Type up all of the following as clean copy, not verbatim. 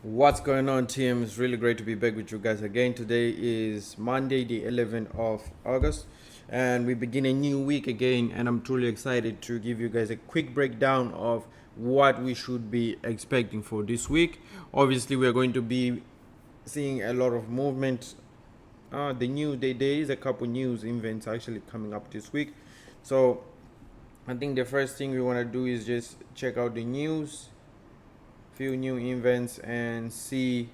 What's going on, team? It's really great to be back with you guys again. Today is Monday, the 11th of August, and we begin a new week again. And I'm truly excited to give you guys a quick breakdown of what we should be expecting for this week. Obviously, we're going to be seeing a lot of movement. There is a couple news events actually coming up this week, so I think the first thing we want to do is just check out the news, few new events, and see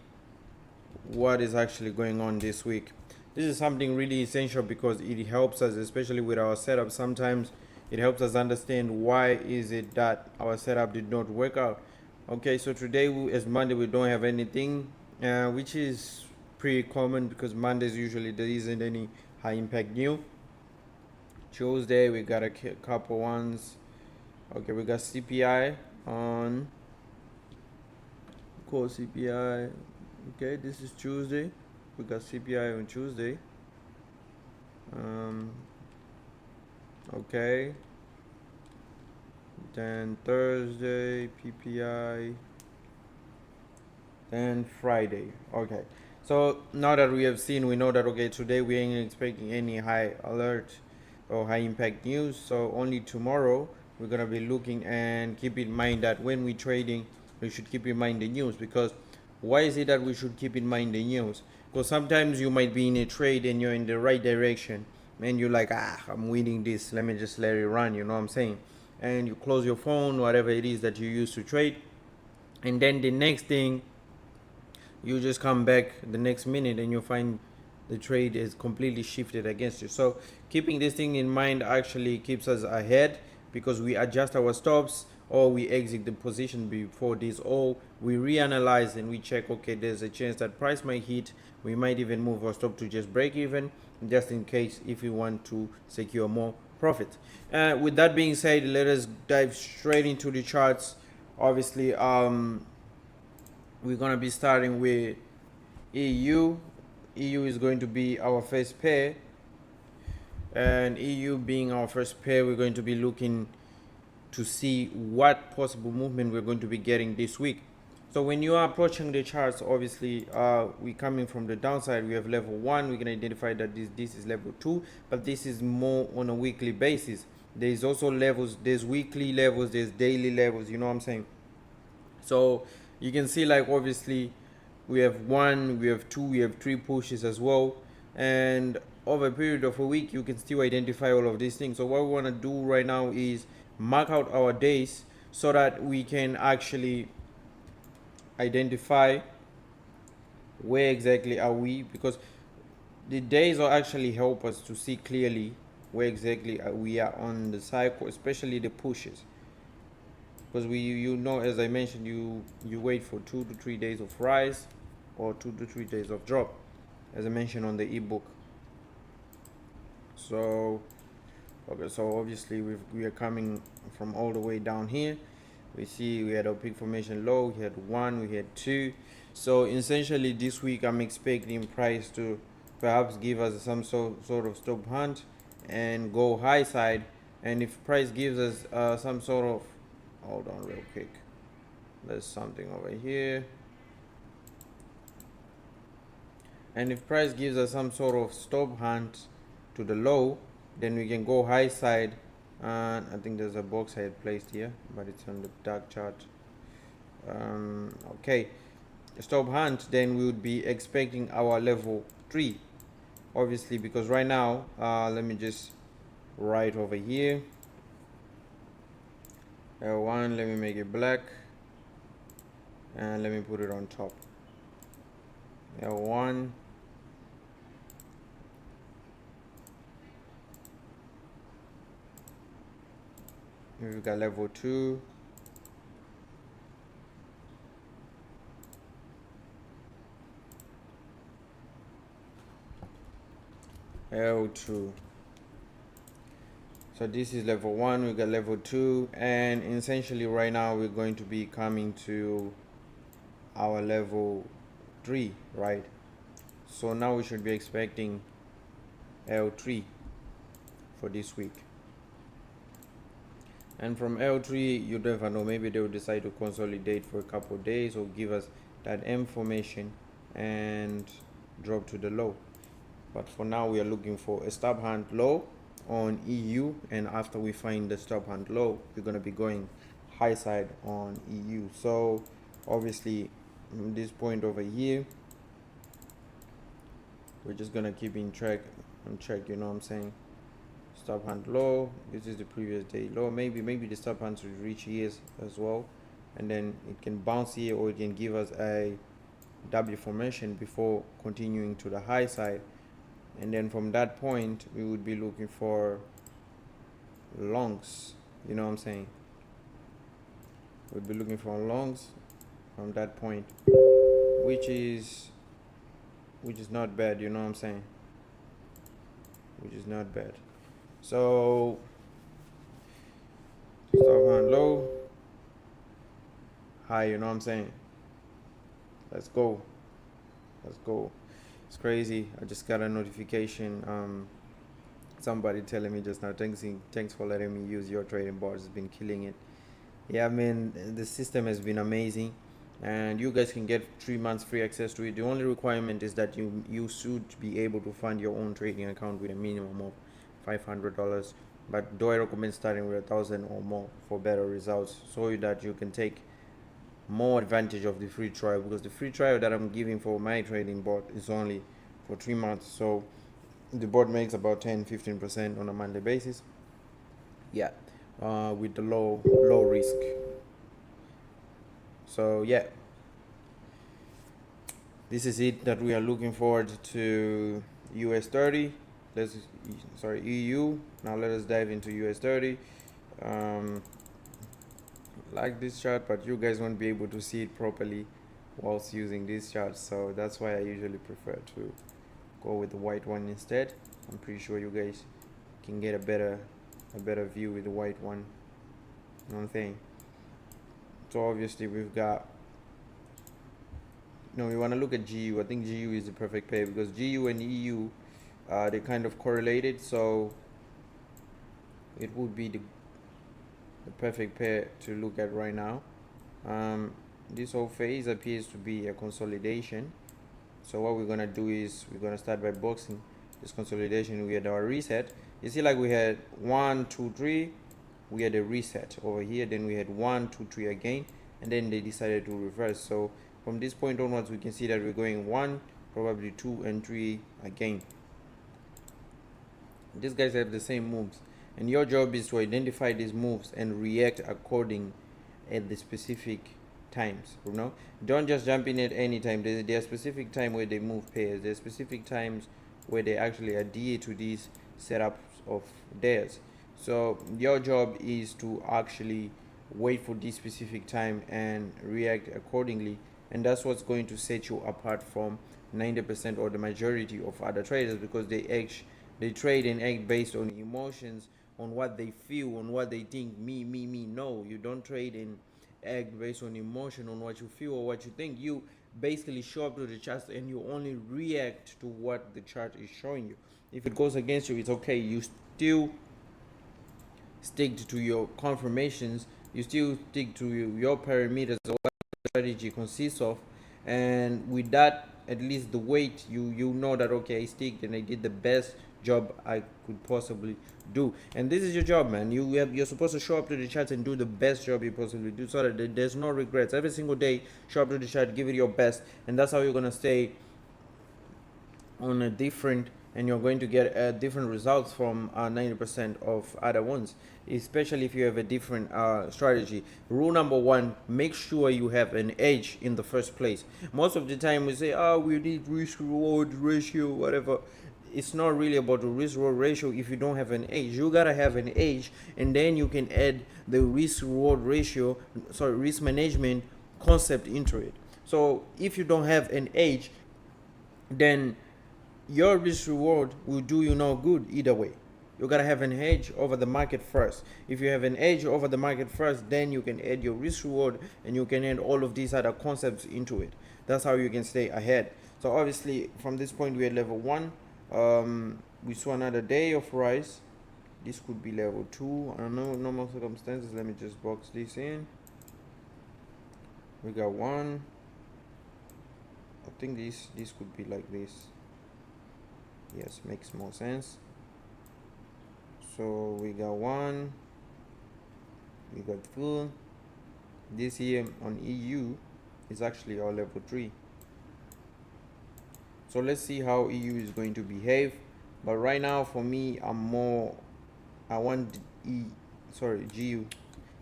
what is actually going on this week. This is something really essential because it helps us, especially with our setup. Sometimes it helps us understand why is it that our setup did not work out. Okay, so today as Monday we don't have anything, which is pretty common because Mondays usually there isn't any high impact new. Tuesday we got a couple ones. Okay, we got CPI on core CPI. Okay, this is Tuesday. We got CPI on Tuesday. Um, okay. Then Thursday, PPI. Then Friday. Okay. So now that we have seen, we know that okay, today we ain't expecting any high alert or high impact news. So only tomorrow we're gonna be looking, and keep in mind that when we're trading, we should keep in mind the news. Because why is it that we should keep in mind the news? Because sometimes you might be in a trade and you're in the right direction, and you're like, I'm winning this, let me just let it run, you know what I'm saying? And you close your phone, whatever it is that you use to trade, and then the next thing, you just come back the next minute and you find the trade is completely shifted against you. So keeping this thing in mind actually keeps us ahead, because we adjust our stops or we exit the position before this, or we reanalyze and we check, okay, there's a chance that price might hit, we might even move our stop to just break even, just in case if we want to secure more profit. With that being said, let us dive straight into the charts. Obviously, we're gonna be starting with EU. EU is going to be our first pair, and EU being our first pair, we're going to be looking to see what possible movement we're going to be getting this week. So when you are approaching the charts, obviously we coming from the downside. We have level 1. We can identify that this is level 2, but this is more on a weekly basis. There's also levels, there's weekly levels, there's daily levels, you know what I'm saying? So you can see, like, obviously we have 1, we have 2, we have 3 pushes as well, and over a period of a week you can still identify all of these things. So what we want to do right now is mark out our days so that we can actually identify where exactly are we, because the days will actually help us to see clearly where exactly we are on the cycle, especially the pushes. Because as I mentioned, you wait for 2 to 3 days of rise or 2 to 3 days of drop, as I mentioned on the ebook. So okay, so obviously we are coming from all the way down here. We see we had a big formation low, we had 1, we had 2. So essentially this week I'm expecting price to perhaps give us some sort of stop hunt and go high side. And if price gives us some sort of, hold on real quick, there's something over here. And if price gives us some sort of stop hunt to the low, then we can go high side. And I think there's a box I had placed here, but it's on the dark chart. Okay, stop hunt, then we would be expecting our level 3, obviously, because right now let me just write over here L1, let me make it black, and let me put it on top. L1, we've got level 2, L2. So this is level 1, we got level 2, and essentially right now we're going to be coming to our level 3, right? So now we should be expecting L3 for this week. And from L3, you never know, maybe they will decide to consolidate for a couple of days or give us that information and drop to the low. But for now, we are looking for a stop hand low on EU, and after we find the stop hand low, we're going to be going high side on EU. So obviously, from this point over here, we're just going to keep in track and check, you know what I'm saying? Stop hand low, this is the previous day low. Maybe the stop hand should reach here as well, and then it can bounce here, or it can give us a W formation before continuing to the high side. And then from that point, we would be looking for longs, you know what I'm saying? We'd be looking for longs from that point, which is not bad, you know what I'm saying? Which is not bad. So stop hand low, high, you know what I'm saying? Let's go. It's crazy. I just got a notification. Somebody telling me just now, thanks for letting me use your trading board. It's been killing it. Yeah, I mean, the system has been amazing, and you guys can get 3 months free access to it. The only requirement is that you should be able to fund your own trading account with a minimum of $500. But do I recommend starting with 1,000 or more for better results, so that you can take more advantage of the free trial, because the free trial that I'm giving for my trading board is only for 3 months. So the board makes about 10-15% on a monthly basis. Yeah, with the low risk. So yeah, this is it that we are looking forward to US 30. EU. Now let us dive into US 30. Um, like this chart, but you guys won't be able to see it properly whilst using this chart, so that's why I usually prefer to go with the white one instead. I'm pretty sure you guys can get a better view with the white one. You know what I'm saying? So obviously we've got, we want to look at GU. I think GU is the perfect pair because GU and EU, they kind of correlated, so it would be the perfect pair to look at right now. This whole phase appears to be a consolidation. So what we're gonna do is we're gonna start by boxing this consolidation. We had our reset. You see, like we had 1, 2, 3. We had a reset over here. Then we had 1, 2, 3 again, and then they decided to reverse. So from this point onwards, we can see that we're going 1, probably 2, and 3 again. These guys have the same moves, and your job is to identify these moves and react according at the specific times. Don't just jump in at any time. There are specific time where they move pairs. There are specific times where they actually adhere to these setups of theirs. So your job is to actually wait for this specific time and react accordingly, and that's what's going to set you apart from 90% or the majority of other traders, because they trade and act based on emotions, on what they feel, on what they think. Me. No, you don't trade and act based on emotion, on what you feel or what you think. You basically show up to the chart and you only react to what the chart is showing you. If it goes against you, it's okay. You still stick to your confirmations. You still stick to your parameters of what the strategy consists of, and with that, at least the weight, you know that okay, I stick and I did the best job I could possibly do. And this is your job, man. You're supposed to show up to the chat and do the best job you possibly do, so that there's no regrets. Every single day, show up to the chat, give it your best, and that's how you're gonna stay on a different, and you're going to get different results from 90% of other ones, especially if you have a different strategy. Rule number one: make sure you have an edge in the first place. Most of the time we say, oh, we need risk reward ratio, whatever. It's not really about the risk reward ratio if you don't have an edge. You gotta have an edge, and then you can add the risk reward ratio, risk management concept into it. So if you don't have an edge, then your risk reward will do you no good either way. You gotta have an edge over the market first. If you have an edge over the market first, then you can add your risk reward and you can add all of these other concepts into it. That's how you can stay ahead. So obviously from this point we're at level 1. We saw another day of rise. This could be level 2. I don't know, normal circumstances. Let me just box this in. We got 1. I think this could be like this. Yes, makes more sense. So we got 1, we got 2. This here on EU is actually our level 3. So let's see how EU is going to behave. But right now for me, I want GU.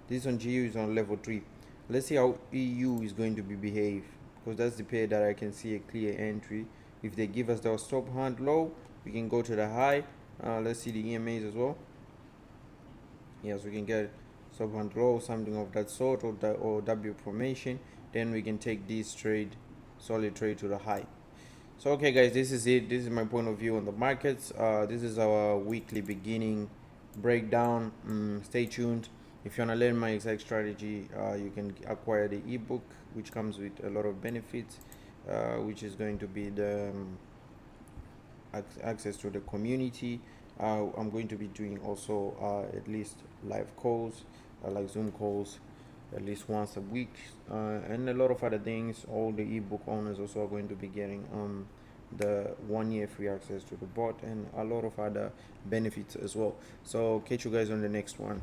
This on GU is on level 3. Let's see how EU is going to behave, because that's the pair that I can see a clear entry. If they give us the stop hand low, we can go to the high. Let's see the EMAs as well. Yes, we can get stop hand low, something of that sort, or W formation. Then we can take this trade, solid trade, to the high. So okay guys, this is it. This is my point of view on the markets. This is our weekly beginning breakdown. Stay tuned. If you want to learn my exact strategy, you can acquire the ebook, which comes with a lot of benefits, which is going to be the access to the community. I'm going to be doing also at least live calls, like Zoom calls, at least once a week, and a lot of other things. All the ebook owners also are going to be getting the 1 year free access to the bot and a lot of other benefits as well. So catch you guys on the next one.